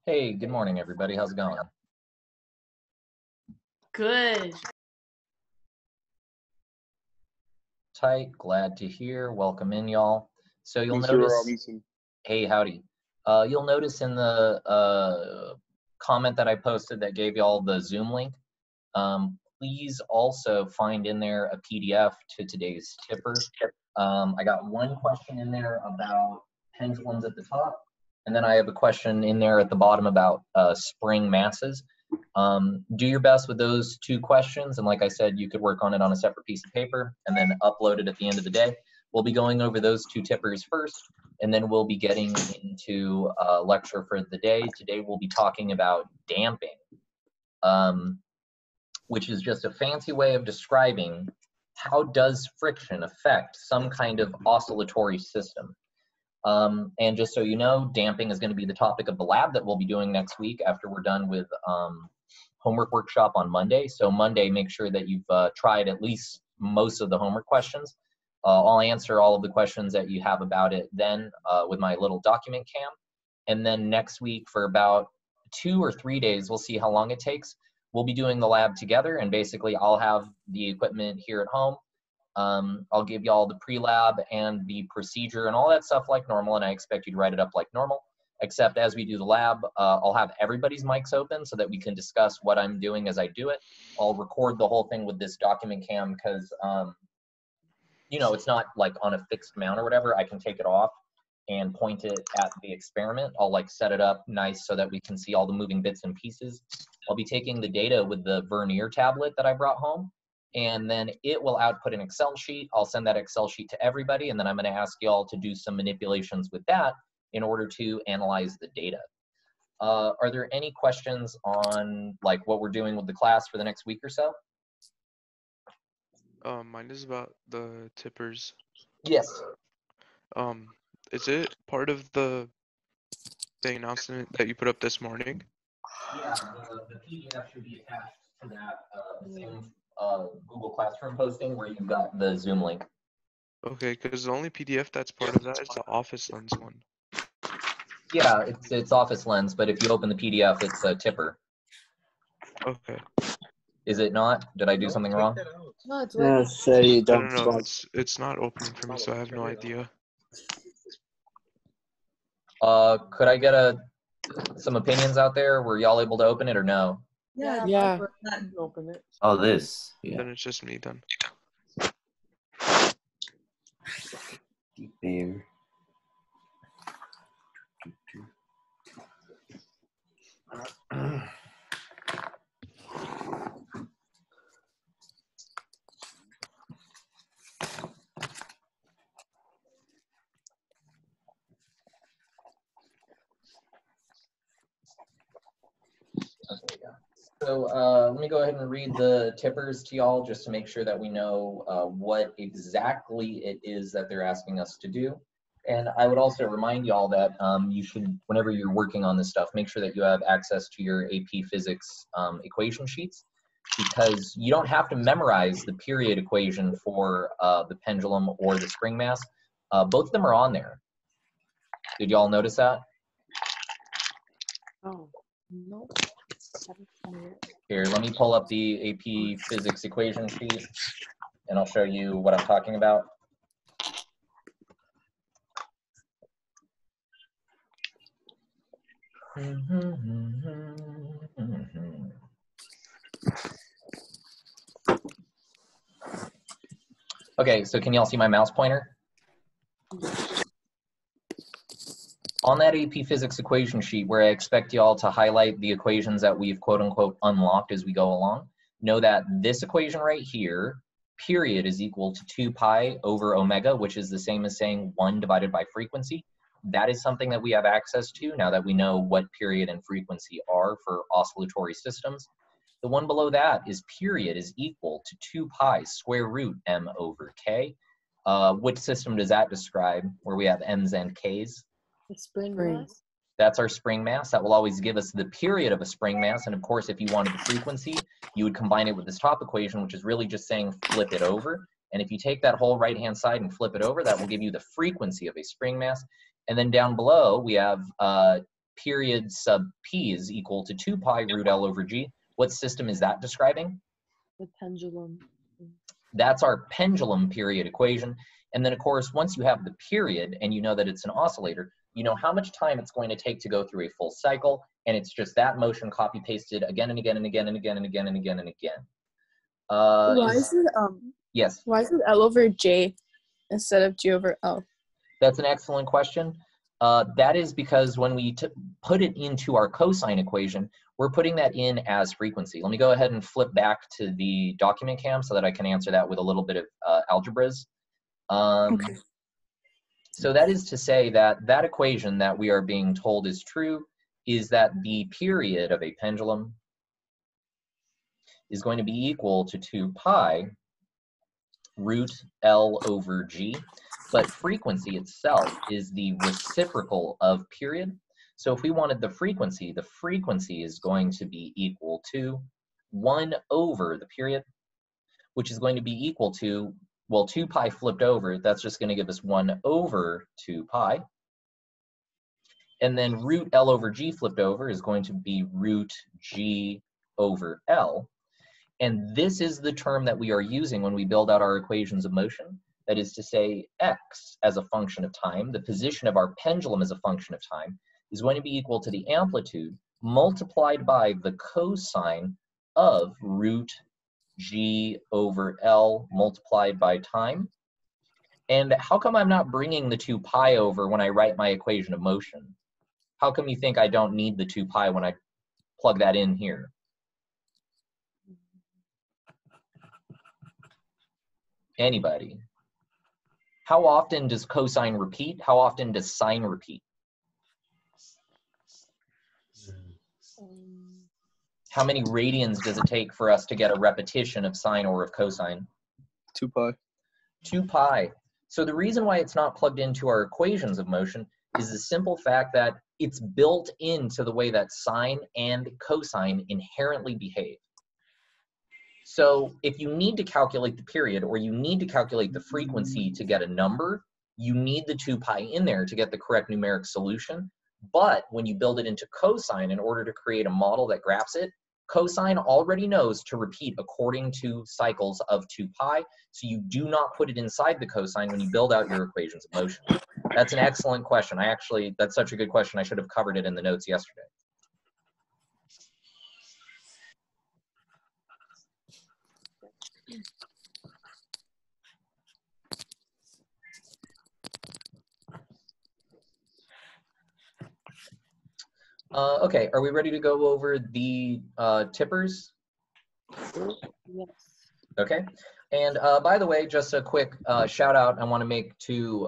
Hey, good morning, everybody. How's it going? Good. Tight. Glad to hear. Welcome in, y'all. So you'll Mr. notice. Robinson. Hey, howdy. You'll notice in the comment that I posted that gave y'all the Zoom link. Please also find in there a PDF to today's tipper. I got one question in there about pendulums at the top, and then I have a question in there at the bottom about spring masses. Do your best with those two questions, and like I said, you could work on it on a separate piece of paper and then upload it at the end of the day. We'll be going over those two tippers first, and then we'll be getting into a lecture for the day. Today we'll be talking about damping, which is just a fancy way of describing how does friction affect some kind of oscillatory system. And just so you know, damping is going to be the topic of the lab that we'll be doing next week after we're done with homework workshop on Monday. So Monday, make sure that you've tried at least most of the homework questions. I'll answer all of the questions that you have about it then with my little document cam. And then next week for about 2 or 3 days, we'll see how long it takes. We'll be doing the lab together, and basically I'll have the equipment here at home. I'll give you all the pre-lab and the procedure and all that stuff like normal, and I expect you to write it up like normal, except as we do the lab, I'll have everybody's mics open so that we can discuss what I'm doing as I do it. I'll record the whole thing with this document cam because, you know, it's not like on a fixed mount or whatever. I can take it off and point it at the experiment. I'll like set it up nice so that we can see all the moving bits and pieces. I'll be taking the data with the Vernier tablet that I brought home, and then it will output an Excel sheet. I'll send that Excel sheet to everybody, and then I'm going to ask y'all to do some manipulations with that in order to analyze the data. Are there any questions on like what we're doing with the class for the next week or so? Mine is about the tippers. Yes. Is it part of the announcement that you put up this morning? Yeah, the PDF should be attached to that same Google Classroom posting where you've got the Zoom link. Okay, because the only PDF that's part of that is the Office Lens one. Yeah, it's Office Lens, but if you open the PDF, it's a tipper. Okay. Is it not? Did I do something wrong? No, it's Yeah, say you I don't don't know. It's not opening for me, so I have no idea. Could I get some opinions out there? Were y'all able to open it or no? Yeah. Open it. Oh, this. Yeah. Then it's just me then. Deep bear. So let me go ahead and read the tippers to y'all just to make sure that we know what exactly it is that they're asking us to do. And I would also remind y'all that you should, whenever you're working on this stuff, make sure that you have access to your AP Physics equation sheets, because you don't have to memorize the period equation for the pendulum or the spring mass. Both of them are on there. Did y'all notice that? Oh, no. Here, let me pull up the AP Physics equation sheet, and I'll show you what I'm talking about. Okay, so can y'all see my mouse pointer? On that AP Physics equation sheet where I expect y'all to highlight the equations that we've quote unquote unlocked as we go along, know that this equation right here, period, is equal to 2 pi over omega, which is the same as saying 1 divided by frequency. That is something that we have access to now that we know what period and frequency are for oscillatory systems. The one below that is period is equal to 2 pi square root m over k. Which system does that describe where we have m's and k's? The spring mass. That's our spring mass. That will always give us the period of a spring mass. And of course, if you wanted the frequency, you would combine it with this top equation, which is really just saying flip it over. And if you take that whole right-hand side and flip it over, that will give you the frequency of a spring mass. And then down below, we have period sub p is equal to 2 pi root L over G. What system is that describing? The pendulum. That's our pendulum period equation. And then, of course, once you have the period and you know that it's an oscillator, you know how much time it's going to take to go through a full cycle, and it's just that motion copy pasted again and again and again and again and again and again and again. Why is it Yes. Why is it L over J instead of G over L? That's an excellent question. That is because when we put it into our cosine equation, we're putting that in as frequency. Let me go ahead and flip back to the document cam so that I can answer that with a little bit of algebras. Okay. So that is to say that that equation that we are being told is true is that the period of a pendulum is going to be equal to 2 pi root L over G, but frequency itself is the reciprocal of period. So if we wanted the frequency is going to be equal to 1 over the period, which is going to be equal to, well, 2 pi flipped over, that's just going to give us 1 over 2 pi. And then root L over G flipped over is going to be root G over L. And this is the term that we are using when we build out our equations of motion. That is to say, x as a function of time, the position of our pendulum as a function of time, is going to be equal to the amplitude multiplied by the cosine of root G over L multiplied by time. And how come I'm not bringing the 2 pi over when I write my equation of motion? How come you think I don't need the 2 pi when I plug that in here? Anybody? How often does cosine repeat? How often does sine repeat? How many radians does it take for us to get a repetition of sine or of cosine? 2 pi. 2 pi. So the reason why it's not plugged into our equations of motion is the simple fact that it's built into the way that sine and cosine inherently behave. So if you need to calculate the period or you need to calculate the frequency to get a number, you need the 2 pi in there to get the correct numeric solution. But when you build it into cosine in order to create a model that graphs it, cosine already knows to repeat according to cycles of 2 pi, so you do not put it inside the cosine when you build out your equations of motion. That's an excellent question. That's such a good question, I should have covered it in the notes yesterday. Okay, are we ready to go over the tippers? Yes. Okay, and by the way, just a quick shout out I want to make to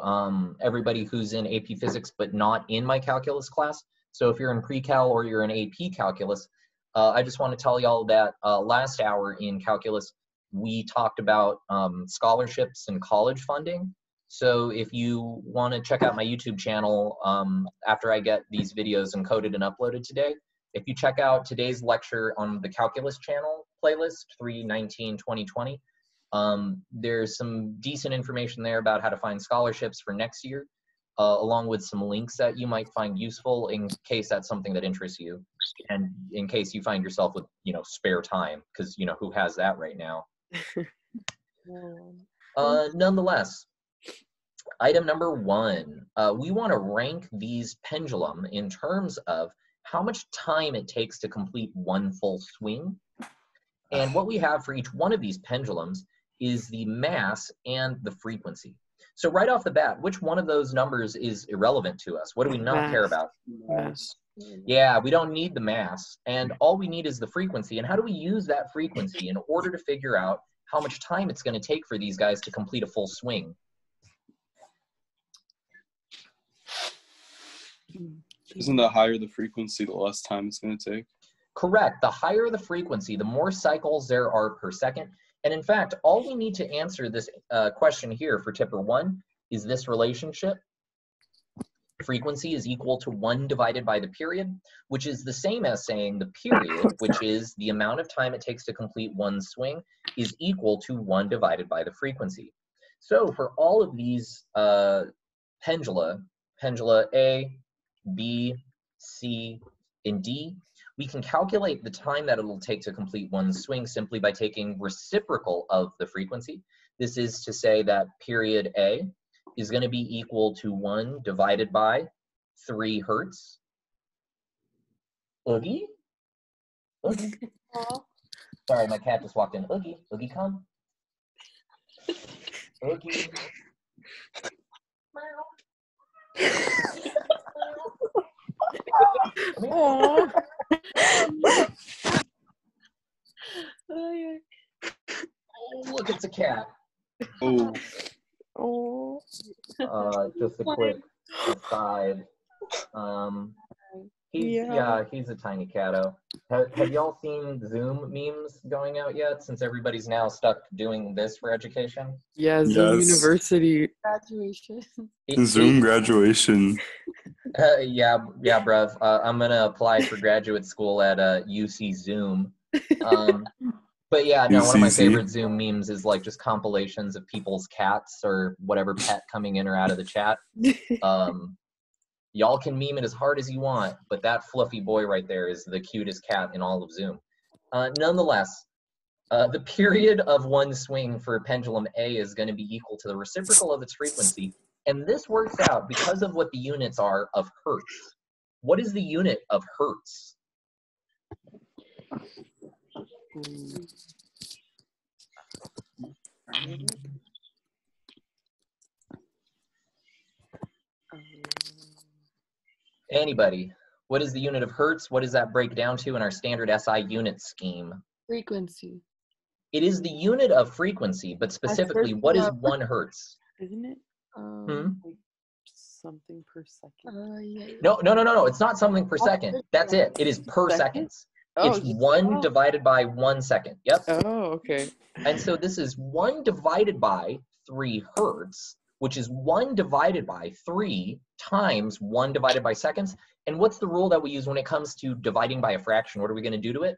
everybody who's in AP Physics but not in my calculus class. So if you're in pre-cal or you're in AP Calculus, I just want to tell y'all that last hour in calculus, we talked about scholarships and college funding. So if you want to check out my YouTube channel after I get these videos encoded and uploaded today, if you check out today's lecture on the calculus channel playlist 3/19/2020, there's some decent information there about how to find scholarships for next year, along with some links that you might find useful in case that's something that interests you, and in case you find yourself with spare time, because who has that right now. Nonetheless, item number 1, we want to rank these pendulum in terms of how much time it takes to complete one full swing. And what we have for each one of these pendulums is the mass and the frequency. So right off the bat, which one of those numbers is irrelevant to us? What do we not care about? Mass. Yeah, we don't need the mass, and all we need is the frequency. And how do we use that frequency in order to figure out how much time it's going to take for these guys to complete a full swing? Isn't the higher the frequency, the less time it's going to take? Correct. The higher the frequency, the more cycles there are per second. And in fact, all we need to answer this question here for tipper 1 is this relationship. Frequency is equal to 1 divided by the period, which is the same as saying the period, which is the amount of time it takes to complete one swing, is equal to 1 divided by the frequency. So for all of these pendula A, B, C, and D. We can calculate the time that it'll take to complete one swing simply by taking reciprocal of the frequency. This is to say that period A is going to be equal to 1 divided by 3 hertz. Oogie? Oogie? Sorry, my cat just walked in. Oogie, Oogie, come. Oogie. Aw. Oh, look, it's a cat. Oh, Oh. Just a quick aside. He's a tiny catto. Have y'all seen Zoom memes going out yet? Since everybody's now stuck doing this for education. Yeah, Zoom Yes. University. Graduation. Zoom graduation. Yeah, bruv. I'm gonna apply for graduate school at UC Zoom. But yeah, no, one of my UCZ. favorite Zoom memes is like just compilations of people's cats or whatever pet coming in or out of the chat. Y'all can meme it as hard as you want, but that fluffy boy right there is the cutest cat in all of Zoom. Nonetheless, the period of one swing for pendulum A is going to be equal to the reciprocal of its frequency. And this works out because of what the units are of hertz. What is the unit of hertz? Anybody? What is the unit of hertz? What does that break down to in our standard SI unit scheme? Frequency. It is the unit of frequency, but specifically, what is 1 hertz? Isn't it? Um, Something per second. yeah. No. It's not something per second. That's it. It is per seconds. Oh, It's 1 divided by 1 second. Yep. Oh, okay. And so this is 1 divided by 3 hertz, which is 1 divided by 3 times 1 divided by seconds. And what's the rule that we use when it comes to dividing by a fraction? What are we going to do to it?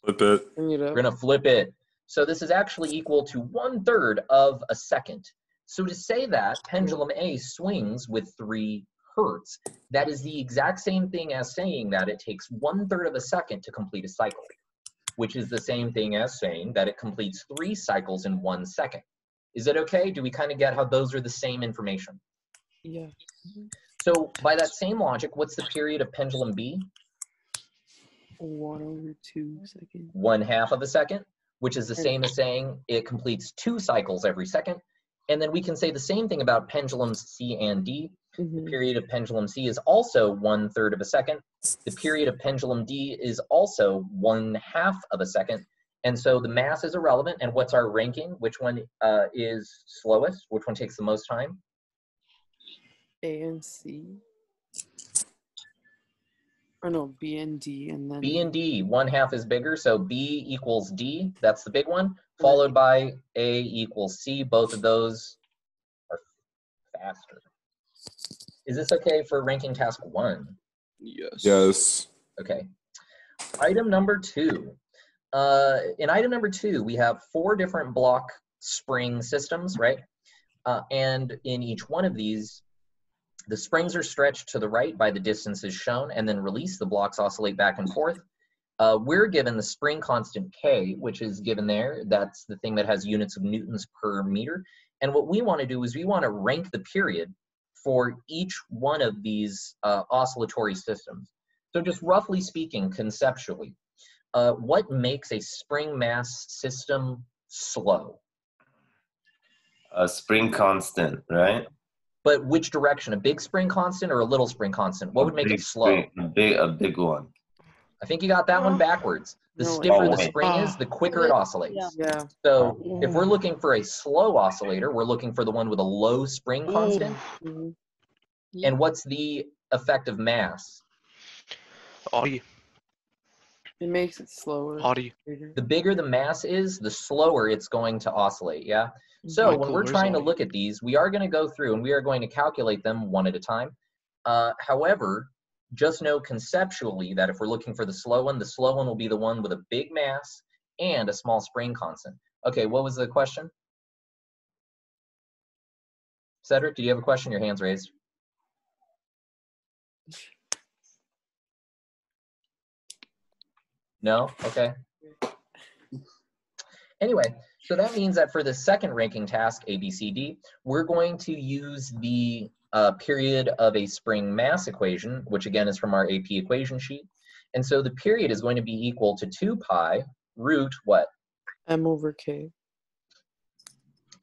Flip it. Bring it up. We're going to flip it. So this is actually equal to 1/3 of a second. So to say that pendulum A swings with 3 hertz, that is the exact same thing as saying that it takes 1/3 of a second to complete a cycle, which is the same thing as saying that it completes 3 cycles in 1 second. Is it okay? Do we kind of get how those are the same information? Yeah. So by that same logic, what's the period of pendulum B? 1/2 seconds. 1/2 of a second, which is the same as saying it completes 2 cycles every second. And then we can say the same thing about pendulums C and D. The period of pendulum C is also 1/3 of a second. The period of pendulum D is also 1/2 of a second. And so the mass is irrelevant. And what's our ranking? Which one is slowest? Which one takes the most time? A and C. Or no, B and D, and then B and D, 1/2 is bigger, so B equals D, that's the big one, followed by A equals C. Both of those are faster. Is this okay for ranking task 1? Yes. Yes. Okay. Item number 2. In item number 2, we have 4 different block spring systems, right? And in each one of these, the springs are stretched to the right by the distances shown and then released. The blocks oscillate back and forth. We're given the spring constant K, which is given there. That's the thing that has units of newtons per meter. And what we want to do is we want to rank the period for each one of these oscillatory systems. So just roughly speaking, conceptually, what makes a spring mass system slow? A spring constant, right? But which direction? A big spring constant or a little spring constant? What would make it slow? A big one. I think you got that one backwards. The No, stiffer the wait. spring is, the quicker it oscillates. yeah. So if we're looking for a slow oscillator, we're looking for the one with a low spring constant. Mhm. And what's the effect of mass? Audi. It makes it slower. Audi. Bigger. The bigger the mass is, the slower it's going to oscillate, yeah? So Michael, when we're where's trying to Audi? look at these, we are going to go through and we are going to calculate them one at a time. However, just know conceptually that if we're looking for the slow one will be the one with a big mass and a small spring constant. Okay, what was the question? Cedric, do you have a question? Your hand's raised. No? Okay. Anyway, so that means that for the second ranking task, A, B, C, D, we're going to use the period of a spring mass equation, which again is from our AP equation sheet. And so the period is going to be equal to 2 pi root what? M over K.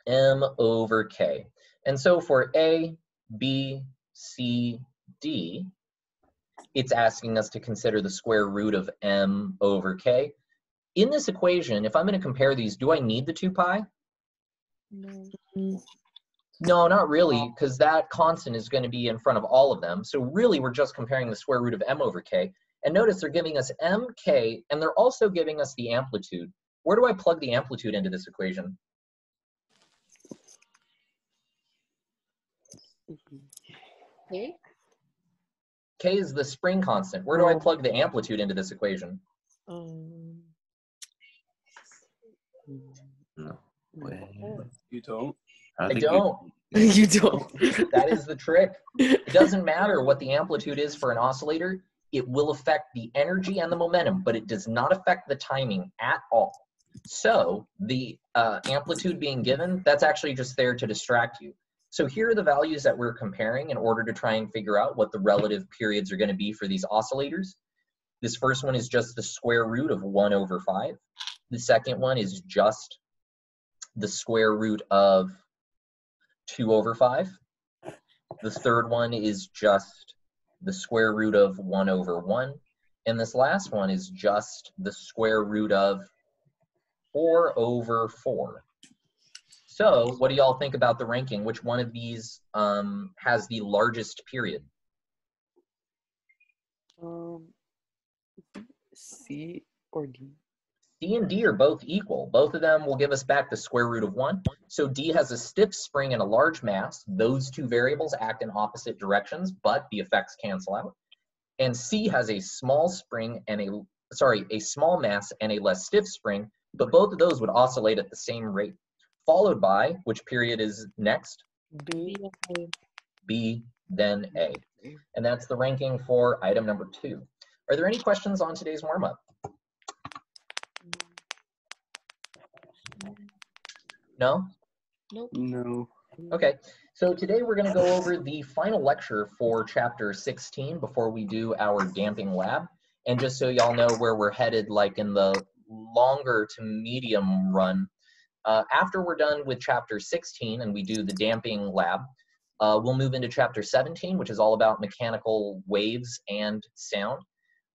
M over K. And so for A, B, C, D, it's asking us to consider the square root of M over K. In this equation, if I'm going to compare these, do I need the 2 pi? No. No, not really, because that constant is going to be in front of all of them. So really, we're just comparing the square root of M over K. And notice they're giving us M, K, and they're also giving us the amplitude. Where do I plug the amplitude into this equation? K? K is the spring constant. Where do I plug the amplitude into this equation? No. Wait. You don't? I don't. You don't. That is the trick. It doesn't matter what the amplitude is for an oscillator. It will affect the energy and the momentum, but it does not affect the timing at all. So the amplitude being given, that's actually just there to distract you. So here are the values that we're comparing in order to try and figure out what the relative periods are going to be for these oscillators. This first one is just the square root of 1 over 5. The second one is just the square root of 2 over 5. The third one is just the square root of 1 over 1. And this last one is just the square root of 4 over 4. So what do y'all think about the ranking? Which one of these has the largest period? C or D? C and D are both equal. Both of them will give us back the square root of 1. So D has a stiff spring and a large mass. Those two variables act in opposite directions, but the effects cancel out. And C has a small spring and a small mass and a less stiff spring, but both of those would oscillate at the same rate. Followed by, which period is next? B. B, then A. And that's the ranking for item number 2. Are there any questions on today's warm-up? No? Nope. No. Okay, so today we're going to go over the final lecture for chapter 16 before we do our damping lab. And just so y'all know where we're headed, like in the longer to medium run, after we're done with chapter 16 and we do the damping lab, we'll move into chapter 17, which is all about mechanical waves and sound.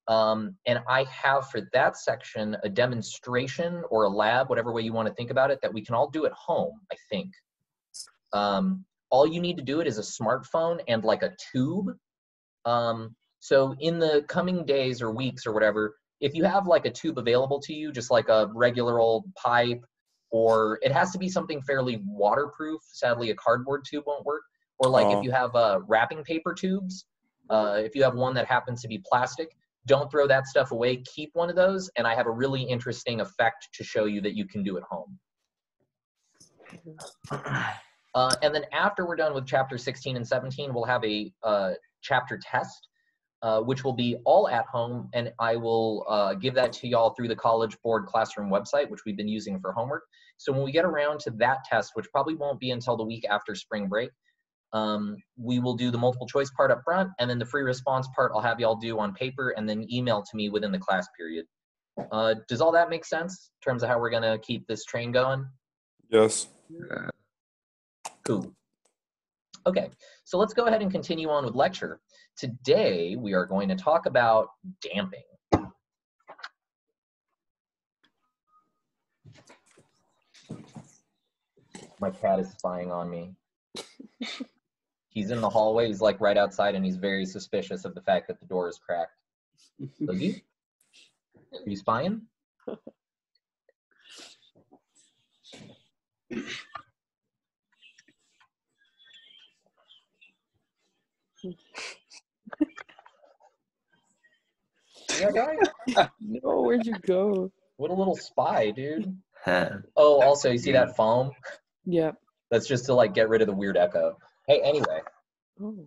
And I have for that section a demonstration or a lab, whatever way you want to think about it, that we can all do at home, I think. All you need to do it is a smartphone and like a tube. So in the coming days or weeks or whatever, if you have like a tube available to you, just like a regular old pipe, or it has to be something fairly waterproof. Sadly, a cardboard tube won't work. Or like if you have wrapping paper tubes, if you have one that happens to be plastic, don't throw that stuff away. Keep one of those, and I have a really interesting effect to show you that you can do at home. And then after we're done with chapter 16 and 17, we'll have a chapter test, which will be all at home, and I will give that to y'all through the College Board Classroom website, which we've been using for homework. So when we get around to that test, which probably won't be until the week after spring break, we will do the multiple choice part up front, and then the free response part I'll have y'all do on paper and then email to me within the class period. Does all that make sense in terms of how we're going to keep this train going? Yes. Cool. Okay, so let's go ahead and continue on with lecture. Today, we are going to talk about damping. My cat is spying on me. He's in the hallway, he's like right outside, and he's very suspicious of the fact that the door is cracked. Boogie? Are you spying? That guy? No, where'd you go? What a little spy, dude. Oh, also, you see that foam? Yep. That's just to like get rid of the weird echo. Hey, anyway. Oh.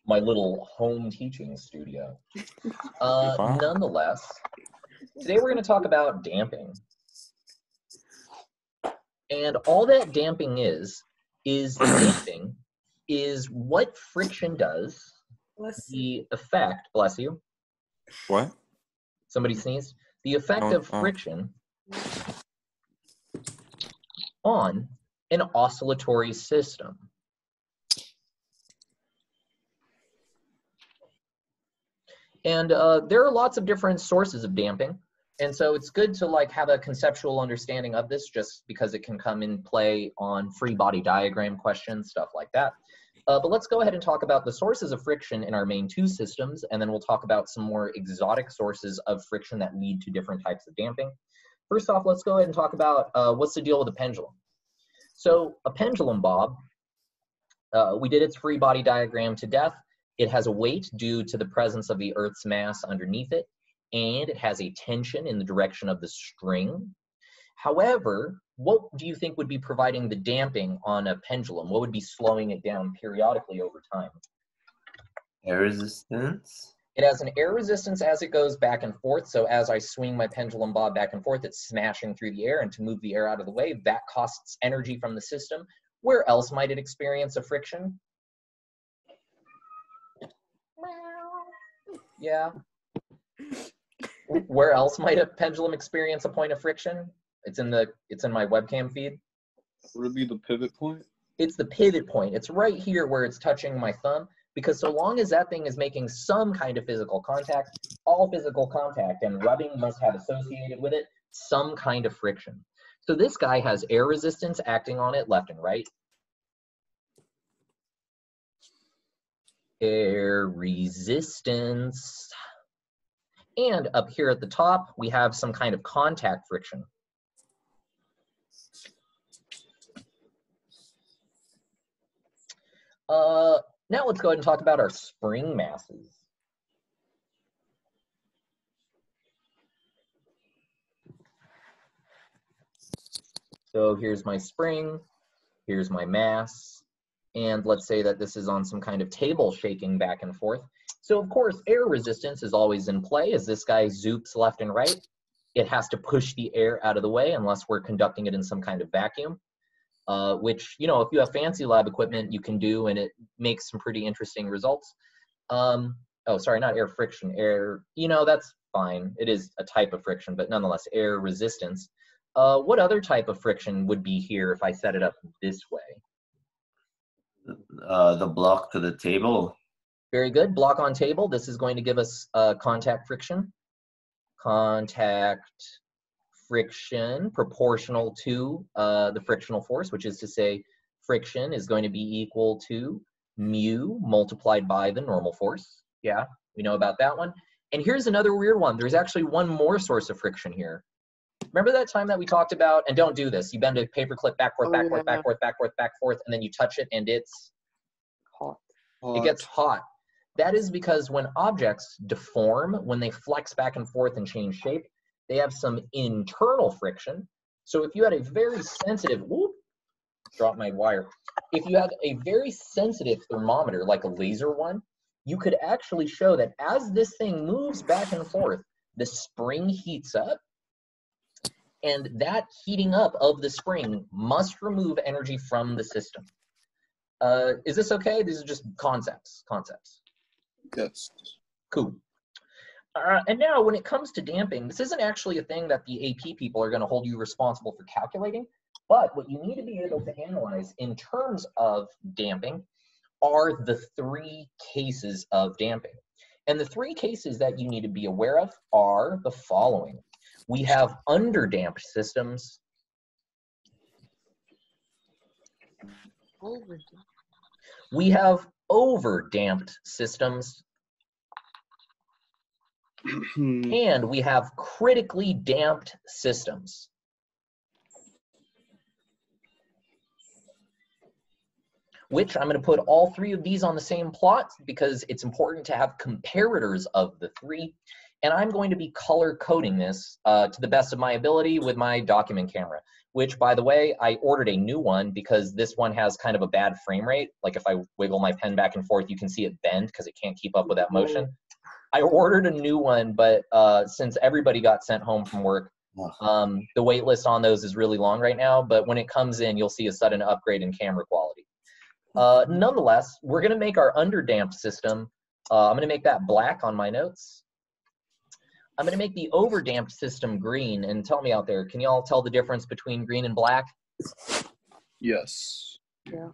my little home teaching studio. Nonetheless, today we're going to talk about damping. And all that damping is damping is what friction does, the effect, bless you. What? Somebody sneezed. The effect No, of friction on an oscillatory system. And there are lots of different sources of damping. And so it's good to like have a conceptual understanding of this just because it can come in play on free body diagram questions, stuff like that. But let's go ahead and talk about the sources of friction in our main two systems, and then we'll talk about some more exotic sources of friction that lead to different types of damping. First off, let's go ahead and talk about what's the deal with a pendulum. So a pendulum bob, we did its free body diagram to death. It has a weight due to the presence of the Earth's mass underneath it, and it has a tension in the direction of the string. However, what do you think would be providing the damping on a pendulum? What would be slowing it down periodically over time? Air resistance. It has an air resistance as it goes back and forth. So as I swing my pendulum bob back and forth, it's smashing through the air, and to move the air out of the way, that costs energy from the system. Where else might it experience a friction? Yeah. Where else might a pendulum experience a point of friction? It's in my webcam feed. Would it be the pivot point? It's the pivot point. It's right here where it's touching my thumb, because so long as that thing is making some kind of physical contact, all physical contact and rubbing must have associated with it some kind of friction. So this guy has air resistance acting on it left and right. Air resistance. And up here at the top, we have some kind of contact friction. Now let's go ahead and talk about our spring masses. So here's my spring, here's my mass, and let's say that this is on some kind of table shaking back and forth. So of course, air resistance is always in play as this guy zoops left and right. It has to push the air out of the way unless we're conducting it in some kind of vacuum. Which, you know, if you have fancy lab equipment, you can do, and it makes some pretty interesting results. Oh, sorry, not air friction, air, you know, that's fine. It is a type of friction, but nonetheless, air resistance. What other type of friction would be here if I set it up this way? The block to the table. Very good, block on table. This is going to give us contact friction. Contact friction proportional to the frictional force, which is to say friction is going to be equal to mu multiplied by the normal force. Yeah, we know about that one. And here's another weird one. There's actually one more source of friction here. Remember that time that we talked about, and don't do this, you bend a paper clip backward, backward, backward, backward, back, forth, and then you touch it and it's Hot. it gets hot. That is because when objects deform, when they flex back and forth and change shape, they have some internal friction. So if you had a very sensitive, whoop, drop my wire. If you had a very sensitive thermometer, like a laser one, you could actually show that as this thing moves back and forth, the spring heats up, and that heating up of the spring must remove energy from the system. Is this okay? These are just concepts. Yes. Cool. And now when it comes to damping, this isn't actually a thing that the AP people are going to hold you responsible for calculating, but what you need to be able to analyze in terms of damping are the three cases of damping. And the three cases that you need to be aware of are the following. We have underdamped systems. We have overdamped systems. And we have critically damped systems. Which I'm going to put all three of these on the same plot because it's important to have comparators of the three. And I'm going to be color coding this to the best of my ability with my document camera, which, by the way, I ordered a new one because this one has kind of a bad frame rate. Like if I wiggle my pen back and forth, you can see it bend because it can't keep up with that motion. I ordered a new one, but since everybody got sent home from work, the wait list on those is really long right now. But when it comes in, you'll see a sudden upgrade in camera quality. Nonetheless, we're going to make our underdamped system. I'm going to make that black on my notes. I'm going to make the overdamped system green. And tell me out there, can you all tell the difference between green and black? Yes. Yeah,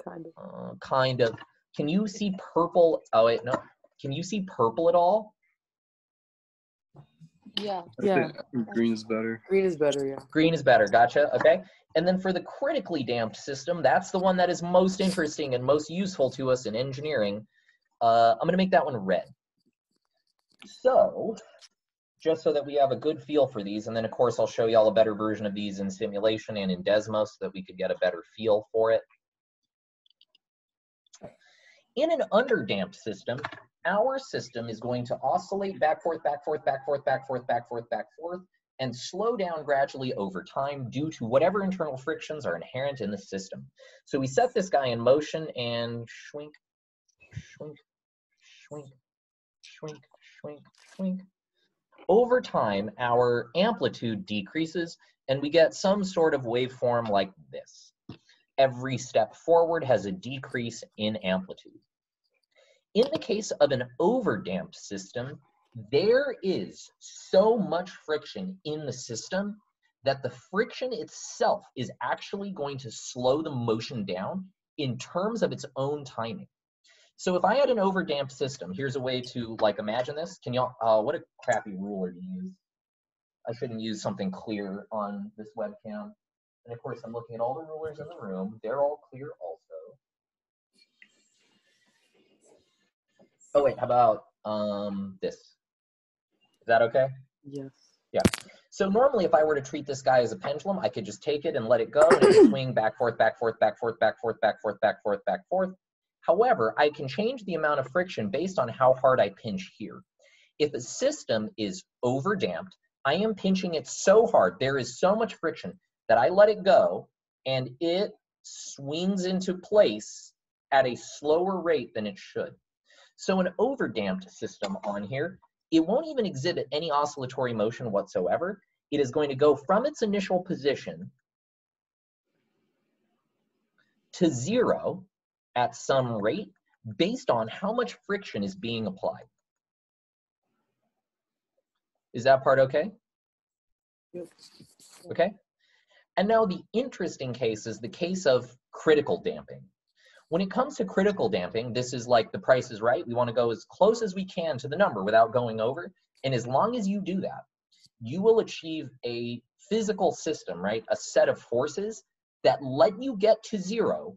kind of. Kind of. Can you see purple? Oh, wait, no. Can you see purple at all? Yeah. Yeah. I think green is better. Green is better, yeah. Green is better. Gotcha. Okay. And then for the critically damped system, that's the one that is most interesting and most useful to us in engineering. I'm going to make that one red. So, just so that we have a good feel for these, and then of course I'll show you all a better version of these in simulation and in Desmo so that we could get a better feel for it. In an underdamped system, our system is going to oscillate back, forth, back, forth, back, forth, back, forth, back, forth, back, forth, and slow down gradually over time due to whatever internal frictions are inherent in the system. So we set this guy in motion and shrink, shrink, shrink, shrink, shrink, shrink. Over time, our amplitude decreases and we get some sort of waveform like this. Every step forward has a decrease in amplitude. In the case of an overdamped system, there is so much friction in the system that the friction itself is actually going to slow the motion down in terms of its own timing. So if I had an overdamped system, here's a way to like imagine this. Can y'all, what a crappy ruler to use. I shouldn't use something clear on this webcam. And of course, I'm looking at all the rulers in the room. They're all clear also. Oh wait, how about this? Is that okay? Yes. Yeah. So normally if I were to treat this guy as a pendulum, I could just take it and let it go and it would swing back, forth, back, forth, back, forth, back, forth, back, forth, back, forth, back, forth. However, I can change the amount of friction based on how hard I pinch here. If a system is overdamped, I am pinching it so hard, there is so much friction that I let it go and it swings into place at a slower rate than it should. So an overdamped system on here, it won't even exhibit any oscillatory motion whatsoever. It is going to go from its initial position to 0 at some rate based on how much friction is being applied. Is that part okay? Yep. Okay. And now the interesting case is the case of critical damping. When it comes to critical damping, this is like the Price is Right. We want to go as close as we can to the number without going over. And as long as you do that, you will achieve a physical system, right? A set of forces that let you get to 0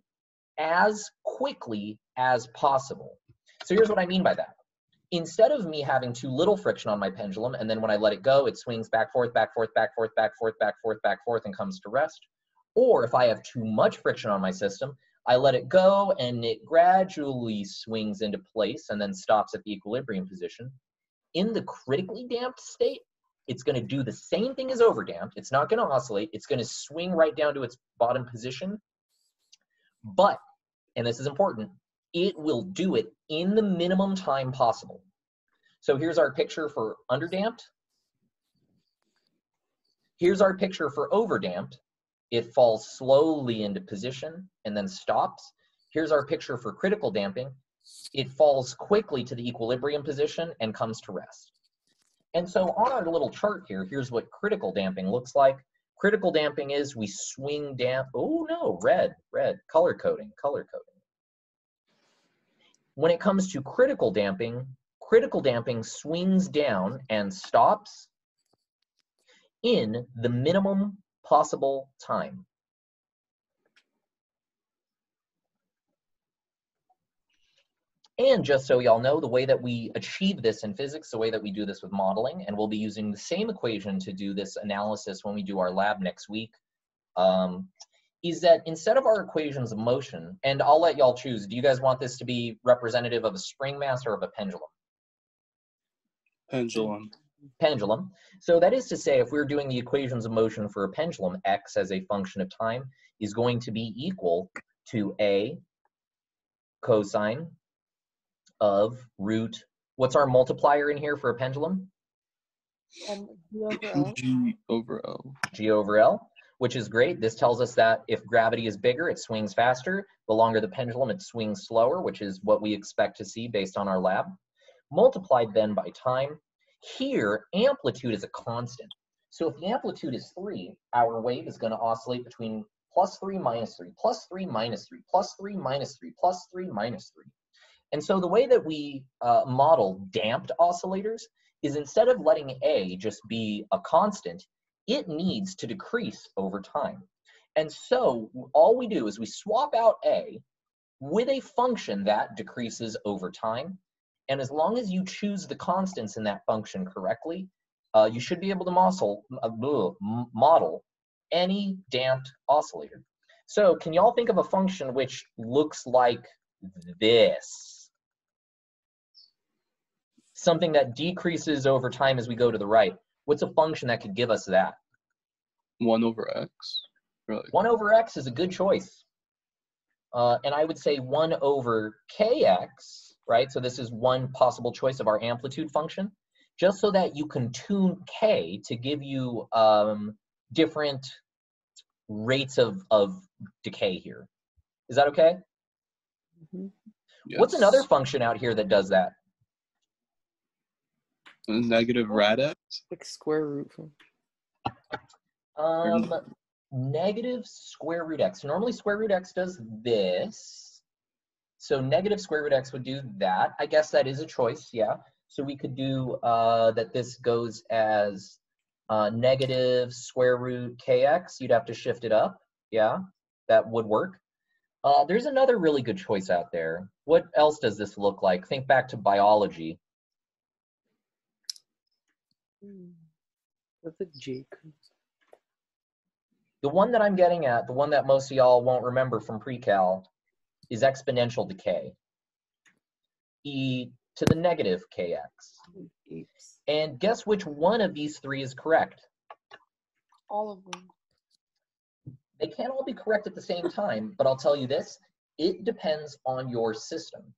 as quickly as possible. So here's what I mean by that. Instead of me having too little friction on my pendulum, and then when I let it go, it swings back, forth, back, forth, back, forth, back, forth, back, forth, back, forth, and comes to rest. Or if I have too much friction on my system, I let it go and it gradually swings into place and then stops at the equilibrium position. In the critically damped state, it's going to do the same thing as overdamped. It's not going to oscillate. It's going to swing right down to its bottom position. But, and this is important, it will do it in the minimum time possible. So here's our picture for underdamped. Here's our picture for overdamped. It falls slowly into position and then stops. Here's our picture for critical damping. It falls quickly to the equilibrium position and comes to rest. And so on our little chart here, here's what critical damping looks like. Critical damping is we swing damp, oh no, red, color coding. When it comes to critical damping swings down and stops in the minimum possible time. And just so y'all know, the way that we achieve this in physics, the way that we do this with modeling, and we'll be using the same equation to do this analysis when we do our lab next week, is that instead of our equations of motion, and I'll let y'all choose, do you guys want this to be representative of a spring mass or of a pendulum? Pendulum. Pendulum. So that is to say, if we're doing the equations of motion for a pendulum, x as a function of time is going to be equal to a cosine of root. What's our multiplier in here for a pendulum? G over L. G over L. G over L, which is great. This tells us that if gravity is bigger, it swings faster. The longer the pendulum, it swings slower, which is what we expect to see based on our lab. Multiplied then by time. Here, amplitude is a constant. So if the amplitude is 3, our wave is going to oscillate between +3, -3, +3, -3, +3, -3, +3, -3. And so the way that we model damped oscillators is instead of letting A just be a constant, it needs to decrease over time. And so all we do is we swap out A with a function that decreases over time. And as long as you choose the constants in that function correctly, you should be able to model any damped oscillator. So can y'all think of a function which looks like this? Something that decreases over time as we go to the right. What's a function that could give us that? 1 over x. Really? 1 over x is a good choice. And I would say 1 over kx, right? So this is one possible choice of our amplitude function, just so that you can tune k to give you different rates of decay here. Is that okay? Mm-hmm. Yes. What's another function out here that does that? Negative radix. Like square root. Negative square root x. Normally square root x does this. So negative square root x would do that. I guess that is a choice, yeah. So we could do that this goes as negative square root kx. You'd have to shift it up. Yeah, that would work. There's another really good choice out there. What else does this look like? Think back to biology. What's a J? The one that I'm getting at, the one that most of y'all won't remember from pre-cal, is exponential decay. E to the negative kx. And guess which one of these three is correct? All of them. They can't all be correct at the same time, but I'll tell you this, it depends on your system.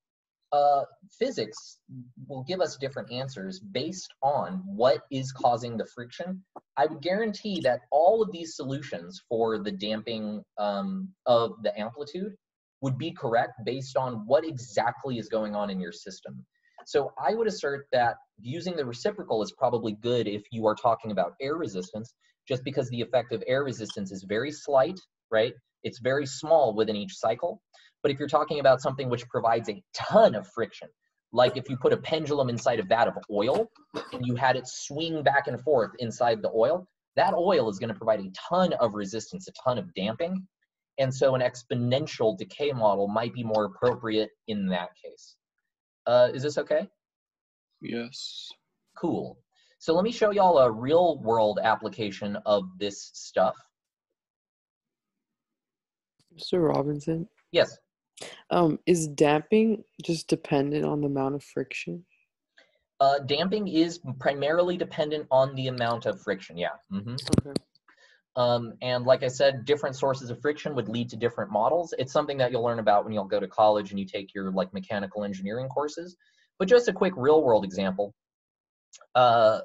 Physics will give us different answers based on what is causing the friction. I would guarantee that all of these solutions for the damping of the amplitude would be correct based on what exactly is going on in your system. So I would assert that using the reciprocal is probably good if you are talking about air resistance, just because the effect of air resistance is very slight, right? It's very small within each cycle. But if you're talking about something which provides a ton of friction, like if you put a pendulum inside a vat of oil and you had it swing back and forth inside the oil, that oil is going to provide a ton of resistance, a ton of damping. And so an exponential decay model might be more appropriate in that case. Is this okay? Yes. Cool. So let me show y'all a real world application of this stuff. Mr. Robinson, Yes. is damping just dependent on the amount of friction? Damping is primarily dependent on the amount of friction, yeah. Okay. And like I said, different sources of friction would lead to different models. It's something that you'll learn about when you'll go to college and you take your like mechanical engineering courses. But just a quick real world example.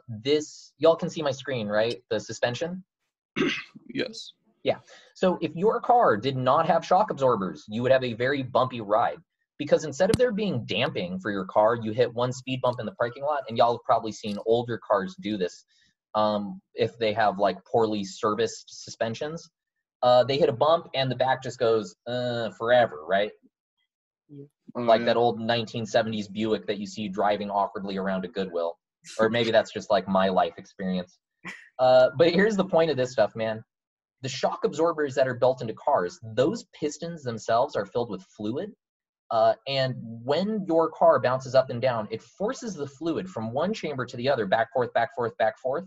This, y'all can see my screen, right? The suspension? Yes. Yeah. So if your car did not have shock absorbers, you would have a very bumpy ride. Because instead of there being damping for your car, you hit one speed bump in the parking lot, and y'all have probably seen older cars do this. If they have like poorly serviced suspensions, they hit a bump and the back just goes forever, right? Like that old 1970s Buick that you see driving awkwardly around a Goodwill. Or maybe that's just like my life experience. But here's the point of this stuff, man. The shock absorbers that are built into cars, those pistons themselves are filled with fluid. And when your car bounces up and down, it forces the fluid from one chamber to the other, back, forth, back, forth, back, forth.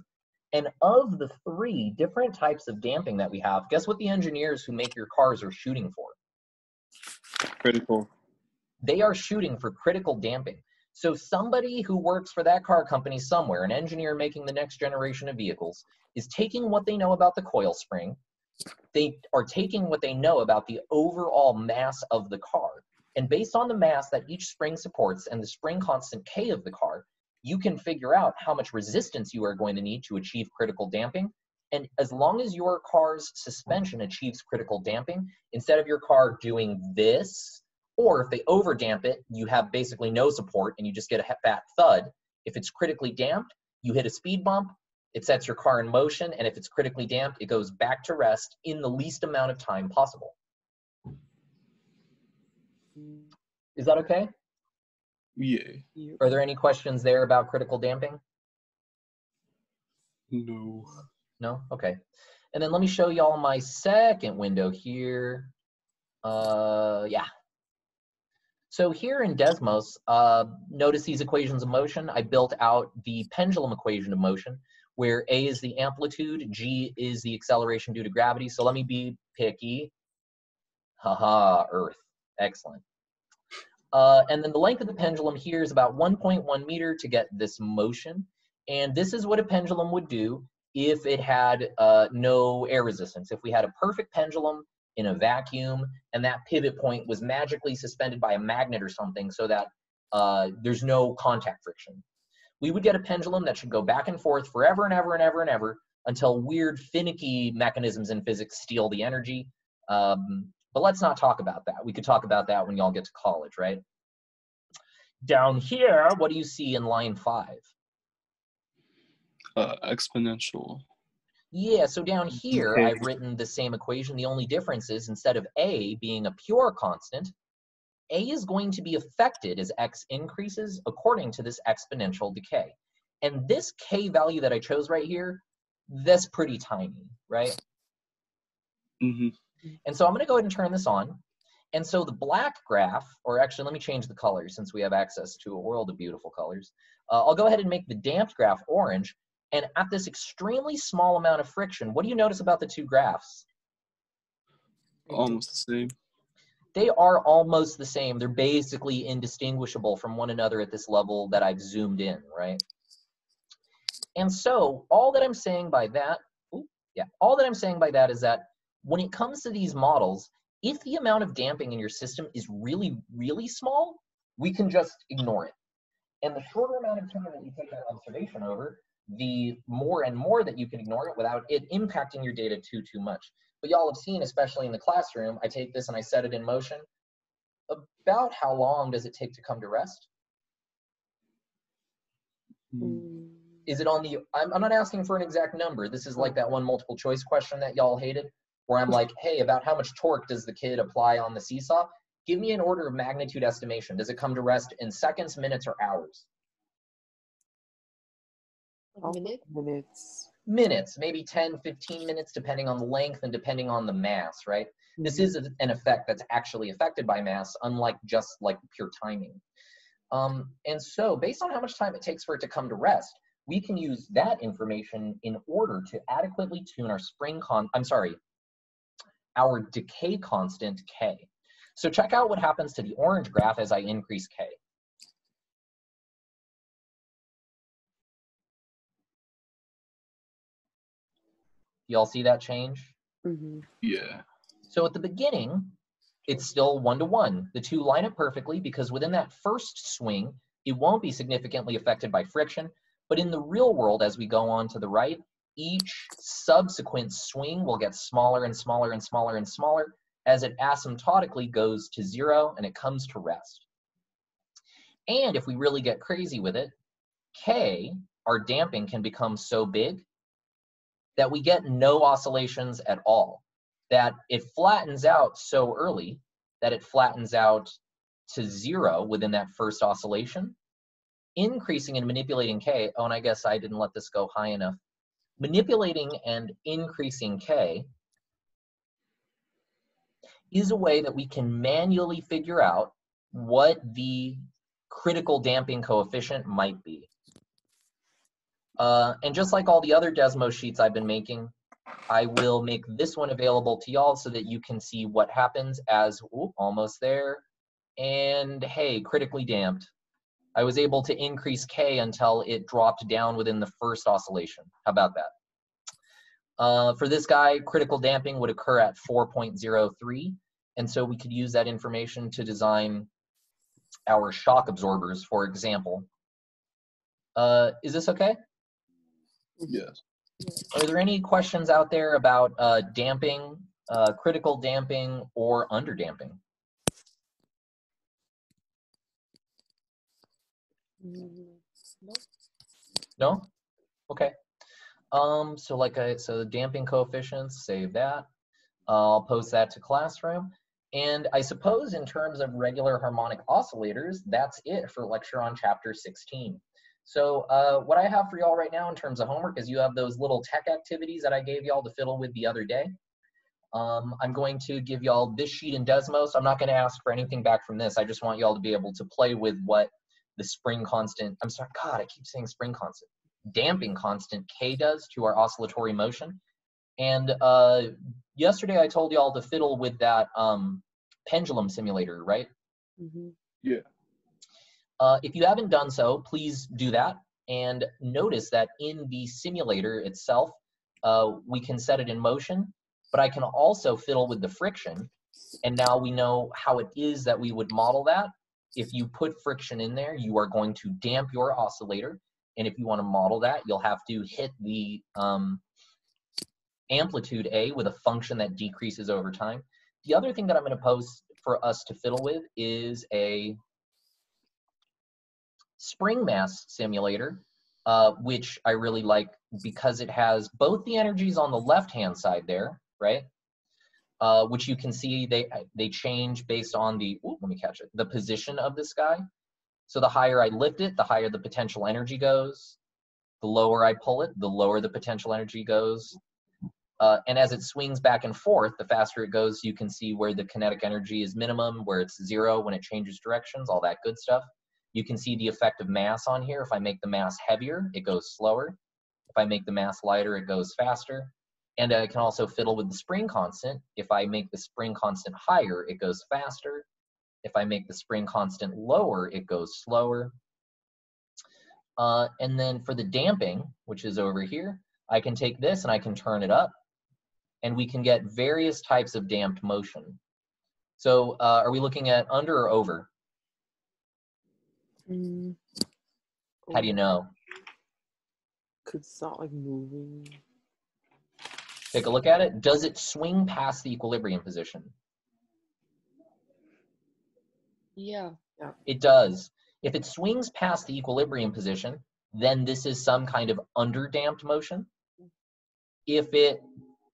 And of the 3 different types of damping that we have, guess what the engineers who make your cars are shooting for? Critical. They are shooting for critical damping. So somebody who works for that car company somewhere, an engineer making the next generation of vehicles, is taking what they know about the coil spring. They are taking what they know about the overall mass of the car. And based on the mass that each spring supports and the spring constant K of the car, you can figure out how much resistance you are going to need to achieve critical damping. And as long as your car's suspension achieves critical damping, instead of your car doing this, or if they over damp it, you have basically no support and you just get a fat thud. If it's critically damped, you hit a speed bump, it sets your car in motion, and if it's critically damped, it goes back to rest in the least amount of time possible. Is that okay? Yeah. Are there any questions there about critical damping? No. No? Okay. And then let me show y'all my second window here. Yeah. So here in Desmos, notice these equations of motion. I built out the pendulum equation of motion, where A is the amplitude, G is the acceleration due to gravity. So let me be picky. Haha, Earth. Excellent. And then the length of the pendulum here is about 1.1 meter to get this motion. And this is what a pendulum would do if it had no air resistance. If we had a perfect pendulum in a vacuum and that pivot point was magically suspended by a magnet or something so that there's no contact friction. We would get a pendulum that should go back and forth forever and ever and ever and ever until weird finicky mechanisms in physics steal the energy. But let's not talk about that. We could talk about that when y'all get to college, right? Down here, what do you see in line 5? Exponential. Yeah, so down here, Okay. I've written the same equation. The only difference is instead of A being a pure constant, A is going to be affected as X increases according to this exponential decay. And this K value that I chose right here, that's pretty tiny, right? Mm-hmm. And so I'm gonna go ahead and turn this on. And so the black graph, or actually let me change the color since we have access to a world of beautiful colors. I'll go ahead and make the damped graph orange. And at this extremely small amount of friction, what do you notice about the two graphs? Almost the same. They are almost the same. They're basically indistinguishable from one another at this level that I've zoomed in, right? And so all that I'm saying by that, all that I'm saying by that is that when it comes to these models, if the amount of damping in your system is really, really small, we can just ignore it. And the shorter amount of time that you take that observation over, the more and more that you can ignore it without it impacting your data too much. But y'all have seen, especially in the classroom, I take this and I set it in motion. About how long does it take to come to rest? Is it on the, I'm not asking for an exact number. This is like that one multiple choice question that y'all hated, where I'm like, hey, about how much torque does the kid apply on the seesaw? Give me an order of magnitude estimation. Does it come to rest in seconds, minutes, or hours? Minutes. Minutes, maybe 10, 15 minutes, depending on the length and depending on the mass, right? This is an effect that's actually affected by mass, unlike just like pure timing. And so based on how much time it takes for it to come to rest, we can use that information in order to adequately tune our decay constant K. So check out what happens to the orange graph as I increase K. Y'all see that change? Mm-hmm. Yeah. So at the beginning, it's still 1-to-1. The two line up perfectly because within that first swing, it won't be significantly affected by friction. But in the real world, as we go on to the right, each subsequent swing will get smaller and smaller and smaller and smaller as it asymptotically goes to 0 and it comes to rest. And if we really get crazy with it, K, our damping, can become so big that we get no oscillations at all, that it flattens out so early that it flattens out to 0 within that first oscillation, increasing and manipulating K. Oh, and I guess I didn't let this go high enough. Manipulating and increasing K is a way that we can manually figure out what the critical damping coefficient might be. And just like all the other Desmos sheets I've been making, I will make this one available to y'all so that you can see what happens as, almost there, and hey, critically damped. I was able to increase K until it dropped down within the first oscillation. How about that? For this guy, critical damping would occur at 4.03. And so we could use that information to design our shock absorbers, for example. Is this okay? Yes. Are there any questions out there about damping, critical damping, or under damping? Nope. No? Okay. So the damping coefficients, save that. I'll post that to Classroom. And I suppose in terms of regular harmonic oscillators, that's it for lecture on chapter 16. So what I have for y'all right now in terms of homework is you have those little tech activities that I gave y'all to fiddle with the other day. I'm going to give y'all this sheet in Desmos. I'm not going to ask for anything back from this. I just want y'all to be able to play with what the spring constant, I'm sorry, God, I keep saying spring constant, damping constant K does to our oscillatory motion. And yesterday I told y'all to fiddle with that pendulum simulator, right? Mm-hmm. Yeah. If you haven't done so, please do that. And notice that in the simulator itself, we can set it in motion, but I can also fiddle with the friction. And now we know how it is that we would model that. If you put friction in there, you are going to damp your oscillator. And if you want to model that, you'll have to hit the amplitude A with a function that decreases over time. The other thing that I'm going to post for us to fiddle with is a spring mass simulator, which I really like because it has both the energies on the left-hand side there, right? Which you can see they change based on the, ooh, let me catch it, the position of this guy. So the higher I lift it, the higher the potential energy goes. The lower I pull it, the lower the potential energy goes. And as it swings back and forth, the faster it goes, you can see where the kinetic energy is minimum, where it's 0 when it changes directions, all that good stuff. You can see the effect of mass on here. If I make the mass heavier, it goes slower. If I make the mass lighter, it goes faster. And I can also fiddle with the spring constant. If I make the spring constant higher, it goes faster. If I make the spring constant lower, it goes slower. And then for the damping, which is over here, I can take this and I can turn it up. And we can get various types of damped motion. So are we looking at under or over? How do you know? Cause it's not like moving. Take a look at it. Does it swing past the equilibrium position? Yeah. It does. If it swings past the equilibrium position, then this is some kind of under-damped motion. If it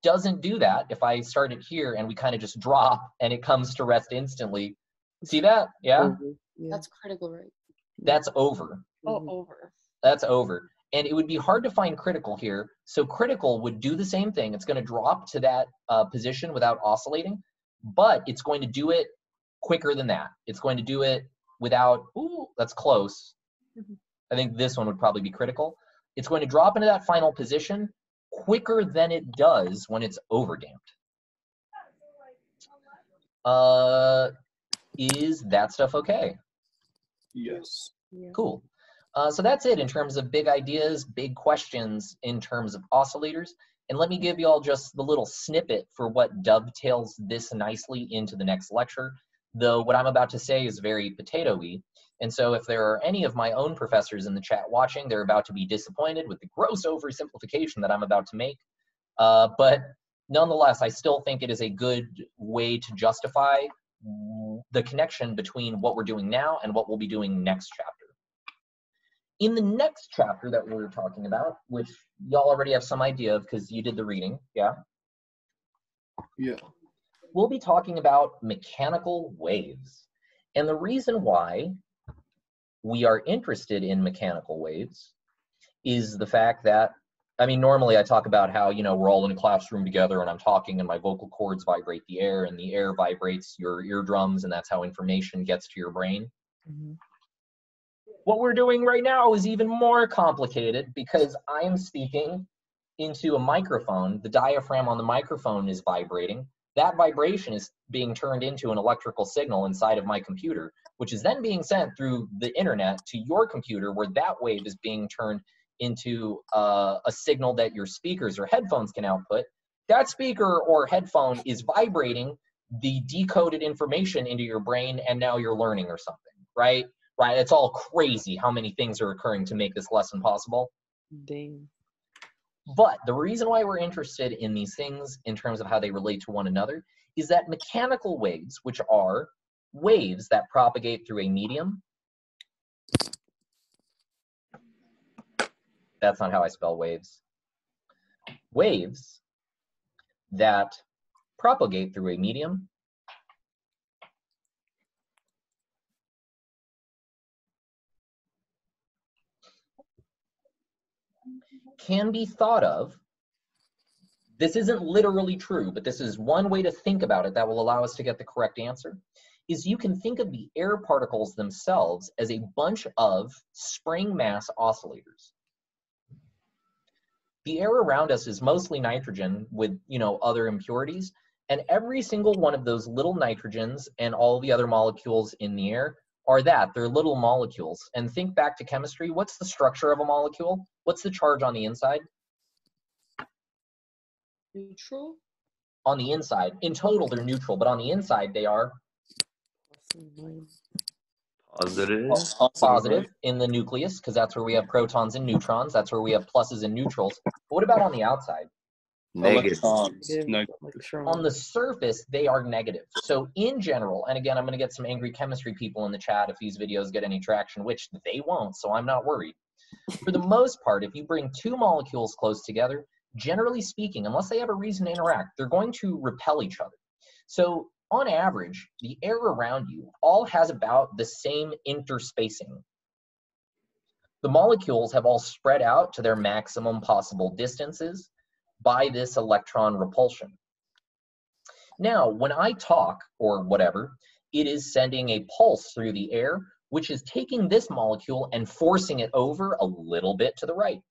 doesn't do that, if I start it here and we kind of just drop and it comes to rest instantly, see that? Yeah? Over. Yeah. That's critical, right? That's over. Oh, Mhm. over. That's over. And it would be hard to find critical here. So critical would do the same thing. It's going to drop to that position without oscillating, but it's going to do it quicker than that. It's going to do it without, ooh, that's close. I think this one would probably be critical. It's going to drop into that final position quicker than it does when it's overdamped. Is that stuff okay? Yes. Yeah. Cool. So that's it in terms of big ideas, big questions in terms of oscillators. And let me give you all just the little snippet for what dovetails this nicely into the next lecture. Though what I'm about to say is very potato-y. And so if there are any of my own professors in the chat watching, they're about to be disappointed with the gross oversimplification that I'm about to make. But nonetheless, I still think it is a good way to justify the connection between what we're doing now and what we'll be doing next chapter. In the next chapter that we're talking about, which y'all already have some idea of because you did the reading, yeah? Yeah. We'll be talking about mechanical waves. And the reason why we are interested in mechanical waves is the fact that, I mean, normally I talk about how, you know, we're all in a classroom together and I'm talking and my vocal cords vibrate the air and the air vibrates your eardrums and that's how information gets to your brain. Mhm. What we're doing right now is even more complicated because I am speaking into a microphone. The diaphragm on the microphone is vibrating. That vibration is being turned into an electrical signal inside of my computer, which is then being sent through the internet to your computer, where that wave is being turned into a signal that your speakers or headphones can output. That speaker or headphone is vibrating the decoded information into your brain, and now you're learning or something, right? Right, it's all crazy how many things are occurring to make this lesson possible. Dang. But the reason why we're interested in these things in terms of how they relate to one another is that mechanical waves, which are waves that propagate through a medium. That's not how I spell waves. Waves that propagate through a medium can be thought of, this isn't literally true, but this is one way to think about it that will allow us to get the correct answer, is you can think of the air particles themselves as a bunch of spring mass oscillators. The air around us is mostly nitrogen with, other impurities, and every single one of those little nitrogens and all the other molecules in the air are that. They're little molecules. And think back to chemistry. What's the structure of a molecule? What's the charge on the inside? Neutral? On the inside. In total, they're neutral, but on the inside, they are Positive. positive in the nucleus, because that's where we have protons and neutrons. That's where we have pluses and neutrals. But what about on the outside? Negative. Electrons. Negative Negative. On the surface, they are negative. So in general, and again, I'm going to get some angry chemistry people in the chat if these videos get any traction, which they won't, so I'm not worried. For the most part, if you bring two molecules close together, generally speaking, unless they have a reason to interact, they're going to repel each other. So on average, the air around you all has about the same interspacing. The molecules have all spread out to their maximum possible distances by this electron repulsion. Now, when I talk or whatever, it is sending a pulse through the air, which is taking this molecule and forcing it over a little bit to the right.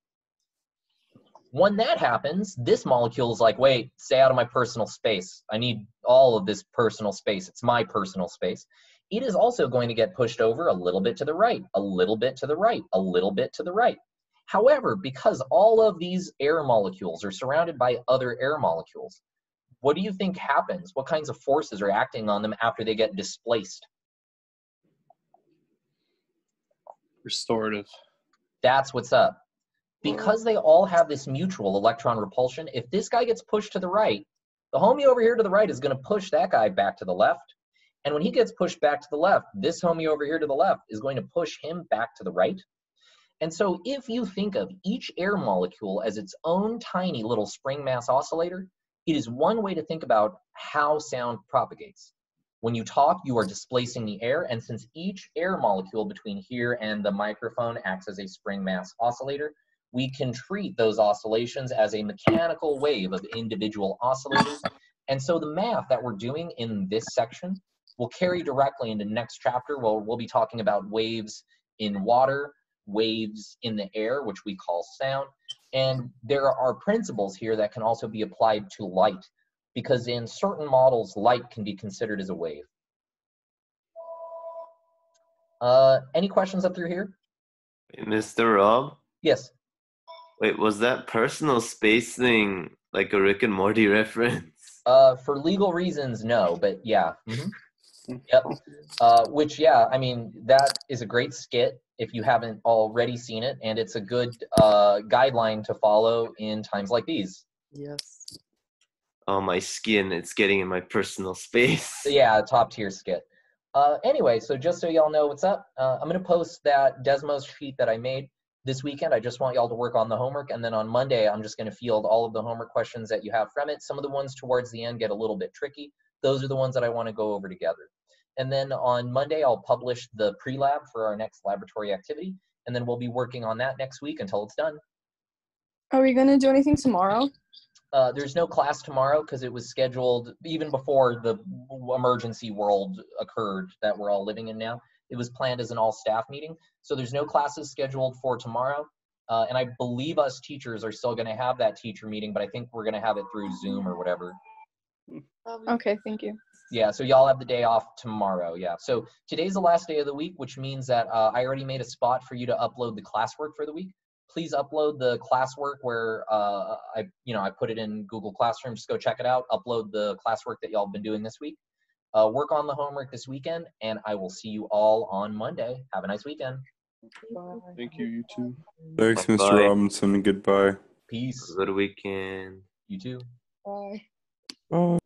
When that happens, this molecule is like, wait, stay out of my personal space. I need all of this personal space. It's my personal space. It is also going to get pushed over a little bit to the right, a little bit to the right, a little bit to the right. However, because all of these air molecules are surrounded by other air molecules, what do you think happens? What kinds of forces are acting on them after they get displaced? Restorative. That's what's up. Because they all have this mutual electron repulsion, if this guy gets pushed to the right, the homie over here to the right is going to push that guy back to the left. And when he gets pushed back to the left, this homie over here to the left is going to push him back to the right. And so if you think of each air molecule as its own tiny little spring mass oscillator, it is one way to think about how sound propagates. When you talk, you are displacing the air, and since each air molecule between here and the microphone acts as a spring mass oscillator, we can treat those oscillations as a mechanical wave of individual oscillators. And so the math that we're doing in this section will carry directly into next chapter, where we'll be talking about waves in water, waves in the air, which we call sound. And there are principles here that can also be applied to light, because in certain models, light can be considered as a wave. Any questions up through here? Mr. Rob? Yes. Wait, was that personal space thing like a Rick and Morty reference? For legal reasons, no, but yeah. Yep. Which, yeah, I mean, that is a great skit if you haven't already seen it, and it's a good guideline to follow in times like these. Yes. Oh, my skin, it's getting in my personal space. So yeah, top tier skit. Anyway, so just so y'all know what's up, I'm going to post that Desmos sheet that I made this weekend. I just want y'all to work on the homework, and then on Monday, I'm just going to field all of the homework questions that you have from it. Some of the ones towards the end get a little bit tricky. Those are the ones that I want to go over together. And then on Monday, I'll publish the pre-lab for our next laboratory activity, and then we'll be working on that next week until it's done. Are we gonna do anything tomorrow? There's no class tomorrow because it was scheduled even before the emergency world occurred that we're all living in now. It was planned as an all-staff meeting. So there's no classes scheduled for tomorrow. And I believe us teachers are still going to have that teacher meeting, but I think we're going to have it through Zoom or whatever. Okay, thank you. Yeah, so y'all have the day off tomorrow. Yeah, so today's the last day of the week, which means that I already made a spot for you to upload the classwork for the week. Please upload the classwork where I put it in Google Classroom. Just go check it out. Upload the classwork that y'all have been doing this week. Work on the homework this weekend, and I will see you all on Monday. Have a nice weekend. Bye. Thank you, you too. Thanks, Mr. Bye. Robinson. Goodbye. Peace. Good weekend. You too. Bye. Bye.